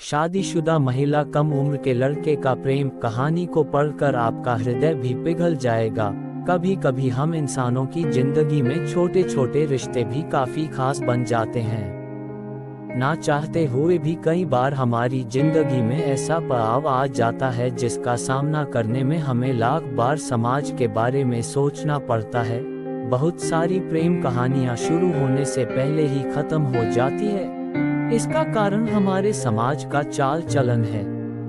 शादीशुदा महिला कम उम्र के लड़के का प्रेम कहानी को पढ़कर आपका हृदय भी पिघल जाएगा। कभी कभी हम इंसानों की जिंदगी में छोटे छोटे रिश्ते भी काफी खास बन जाते हैं। ना चाहते हुए भी कई बार हमारी जिंदगी में ऐसा पड़ाव आ जाता है जिसका सामना करने में हमें लाख बार समाज के बारे में सोचना पड़ता है। बहुत सारी प्रेम कहानियां शुरू होने से पहले ही खत्म हो जाती है। इसका कारण हमारे समाज का चाल चलन है,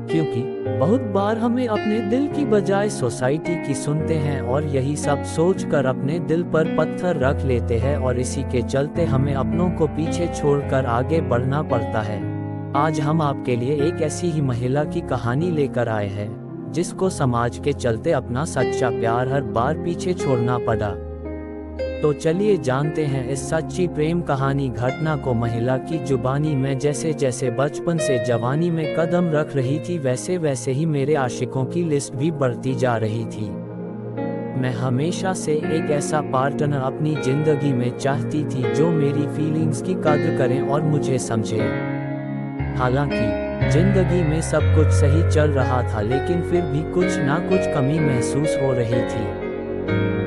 क्योंकि बहुत बार हमें अपने दिल की बजाय सोसाइटी की सुनते हैं और यही सब सोचकर अपने दिल पर पत्थर रख लेते हैं और इसी के चलते हमें अपनों को पीछे छोड़कर आगे बढ़ना पड़ता है। आज हम आपके लिए एक ऐसी ही महिला की कहानी लेकर आए हैं जिसको समाज के चलते अपना सच्चा प्यार हर बार पीछे छोड़ना पड़ा। तो चलिए जानते हैं इस सच्ची प्रेम कहानी घटना को। महिला की जुबानी में जैसे जैसे बचपन से जवानी में कदम रख रही थी वैसे वैसे ही मेरे आशिकों की लिस्ट भी बढ़ती जा रही थी। मैं हमेशा से एक ऐसा पार्टनर अपनी जिंदगी में चाहती थी जो मेरी फीलिंग्स की कद्र करे और मुझे समझे। हालांकि जिंदगी में सब कुछ सही चल रहा था, लेकिन फिर भी कुछ ना कुछ कमी महसूस हो रही थी।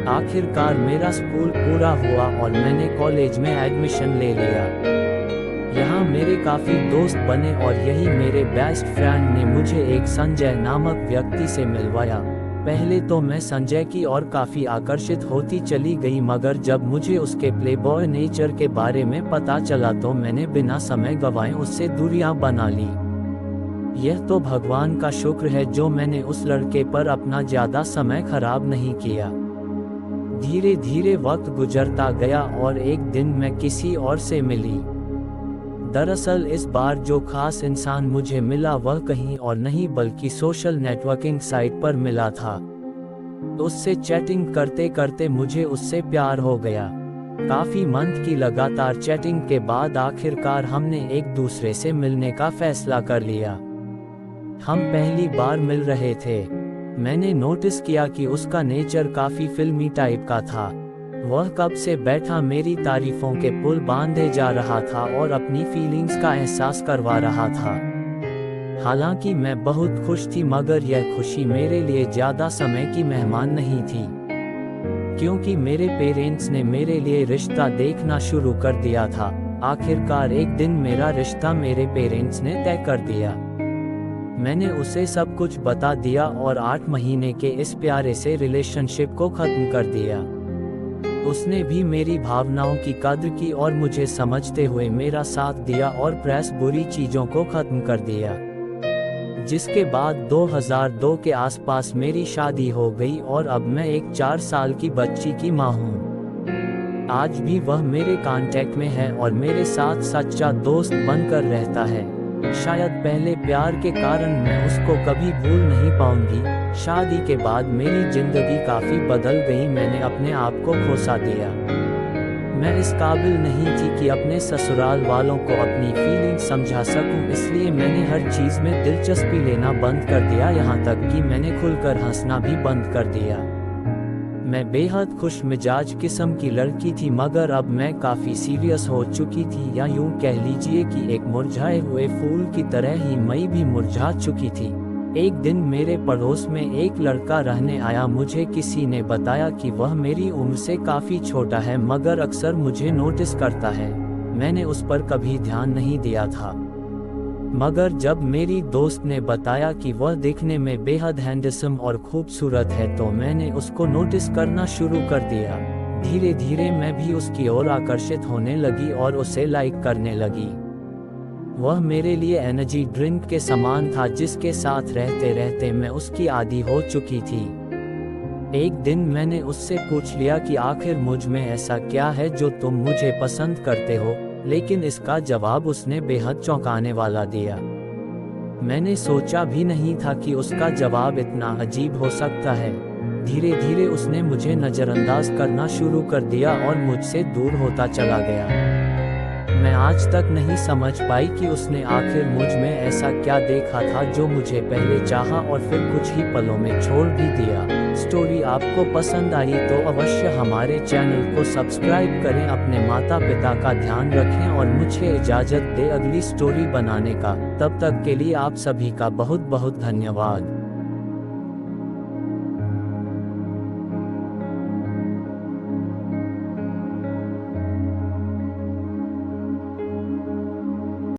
आखिरकार मेरा स्कूल पूरा हुआ और मैंने कॉलेज में एडमिशन ले लिया। यहाँ मेरे काफ़ी दोस्त बने और यही मेरे बेस्ट फ्रेंड ने मुझे एक संजय नामक व्यक्ति से मिलवाया। पहले तो मैं संजय की ओर काफ़ी आकर्षित होती चली गई, मगर जब मुझे उसके प्लेबॉय नेचर के बारे में पता चला तो मैंने बिना समय गंवाए उससे दूरियां बना ली। यह तो भगवान का शुक्र है जो मैंने उस लड़के पर अपना ज़्यादा समय खराब नहीं किया। धीरे धीरे वक्त गुजरता गया और एक दिन मैं किसी और से मिली। दरअसल इस बार जो खास इंसान मुझे मिला वह कहीं और नहीं बल्कि सोशल नेटवर्किंग साइट पर मिला था। उससे चैटिंग करते करते मुझे उससे प्यार हो गया। काफी मंथ की लगातार चैटिंग के बाद आखिरकार हमने एक दूसरे से मिलने का फैसला कर लिया। हम पहली बार मिल रहे थे। मैंने नोटिस किया कि उसका नेचर काफी फिल्मी टाइप का था। वह कब से बैठा मेरी तारीफों के पुल बांधे जा रहा था और अपनी फीलिंग्स का एहसास करवा रहा था। हालांकि मैं बहुत खुश थी, मगर यह खुशी मेरे लिए ज्यादा समय की मेहमान नहीं थी, क्योंकि मेरे पेरेंट्स ने मेरे लिए रिश्ता देखना शुरू कर दिया था। आखिरकार एक दिन मेरा रिश्ता मेरे पेरेंट्स ने तय कर दिया। मैंने उसे सब कुछ बता दिया और 8 महीने के इस प्यारे से रिलेशनशिप को खत्म कर दिया। उसने भी मेरी भावनाओं की कद्र की और मुझे समझते हुए मेरा साथ दिया और प्रेस बुरी चीजों को खत्म कर दिया। जिसके बाद 2002 के आसपास मेरी शादी हो गई और अब मैं एक 4 साल की बच्ची की माँ हूँ। आज भी वह मेरे कांटेक्ट में है और मेरे साथ सच्चा दोस्त बनकर रहता है। शायद पहले प्यार के कारण मैं उसको कभी भूल नहीं पाऊंगी। शादी के बाद मेरी जिंदगी काफी बदल गई। मैंने अपने आप को खो दिया। मैं इस काबिल नहीं थी कि अपने ससुराल वालों को अपनी फीलिंग समझा सकूं, इसलिए मैंने हर चीज में दिलचस्पी लेना बंद कर दिया। यहाँ तक कि मैंने खुलकर हंसना भी बंद कर दिया। मैं बेहद खुश मिजाज किस्म की लड़की थी, मगर अब मैं काफ़ी सीरियस हो चुकी थी, या यूं कह लीजिए कि एक मुरझाए हुए फूल की तरह ही मई भी मुरझा चुकी थी। एक दिन मेरे पड़ोस में एक लड़का रहने आया। मुझे किसी ने बताया कि वह मेरी उम्र से काफ़ी छोटा है, मगर अक्सर मुझे नोटिस करता है। मैंने उस पर कभी ध्यान नहीं दिया था, मगर जब मेरी दोस्त ने बताया कि वह दिखने में बेहद हैंडसम और खूबसूरत है तो मैंने उसको नोटिस करना शुरू कर दिया। धीरे धीरे मैं भी उसकी ओर आकर्षित होने लगी और उसे लाइक करने लगी। वह मेरे लिए एनर्जी ड्रिंक के समान था, जिसके साथ रहते रहते मैं उसकी आदी हो चुकी थी। एक दिन मैंने उससे पूछ लिया कि आखिर मुझ में ऐसा क्या है जो तुम मुझे पसंद करते हो, लेकिन इसका जवाब उसने बेहद चौंकाने वाला दिया। मैंने सोचा भी नहीं था कि उसका जवाब इतना अजीब हो सकता है। धीरे धीरे उसने मुझे नज़रअंदाज करना शुरू कर दिया और मुझसे दूर होता चला गया। मैं आज तक नहीं समझ पाई कि उसने आखिर मुझ में ऐसा क्या देखा था जो मुझे पहले चाहा और फिर कुछ ही पलों में छोड़ भी दिया। स्टोरी आपको पसंद आई तो अवश्य हमारे चैनल को सब्सक्राइब करें, अपने माता पिता का ध्यान रखें और मुझे इजाज़त दें अगली स्टोरी बनाने का। तब तक के लिए आप सभी का बहुत बहुत धन्यवाद।